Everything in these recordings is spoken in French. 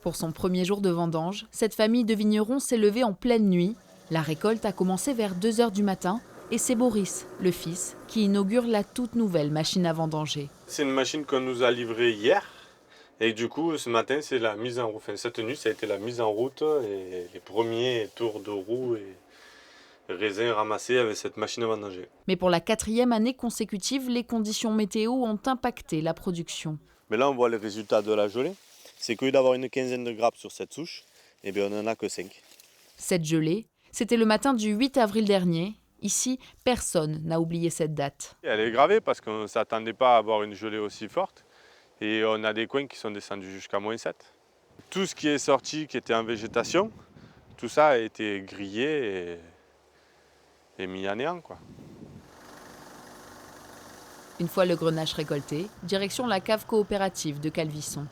Pour son premier jour de vendange, cette famille de vignerons s'est levée en pleine nuit. La récolte a commencé vers 2 h du matin et c'est Boris, le fils, qui inaugure la toute nouvelle machine à vendanger. C'est une machine qu'on nous a livrée hier et du coup ce matin c'est la mise en route. Enfin, cette nuit ça a été la mise en route et les premiers tours de roue et raisins ramassés avec cette machine à vendanger. Mais pour la 4e année consécutive, les conditions météo ont impacté la production. Mais là on voit les résultats de la gelée. C'est qu'au lieu d'avoir une quinzaine de grappes sur cette souche, eh bien, on n'en a que 5. Cette gelée, c'était le matin du 8 avril dernier. Ici, personne n'a oublié cette date. Elle est gravée parce qu'on ne s'attendait pas à avoir une gelée aussi forte. Et on a des coins qui sont descendus jusqu'à -7. Tout ce qui est sorti, qui était en végétation, tout ça a été grillé et mis à néant, quoi. Une fois le grenache récolté, direction la cave coopérative de Calvisson.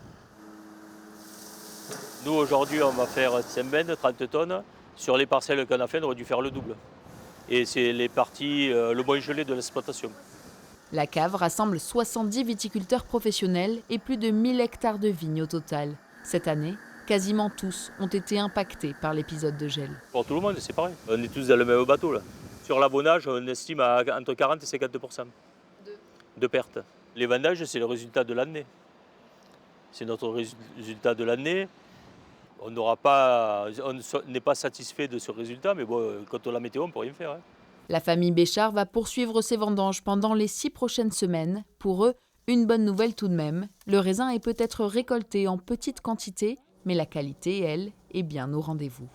Nous, aujourd'hui, on va faire 5 bennes, 30 tonnes. Sur les parcelles qu'on a fait, on aurait dû faire le double. Et c'est les parties le moins gelé de l'exploitation. La cave rassemble 70 viticulteurs professionnels et plus de 1000 hectares de vignes au total. Cette année, quasiment tous ont été impactés par l'épisode de gel. Pour tout le monde, c'est pareil. On est tous dans le même bateau, là. Sur l'abonnage, on estime à entre 40 et 50% de pertes. Les vendages, c'est le résultat de l'année. C'est notre résultat de l'année. On n'est pas satisfait de ce résultat, mais bon, quand on a la météo, on ne peut rien faire. Hein. La famille Béchard va poursuivre ses vendanges pendant les 6 prochaines semaines. Pour eux, une bonne nouvelle tout de même. Le raisin est peut-être récolté en petite quantité, mais la qualité, elle, est bien au rendez-vous.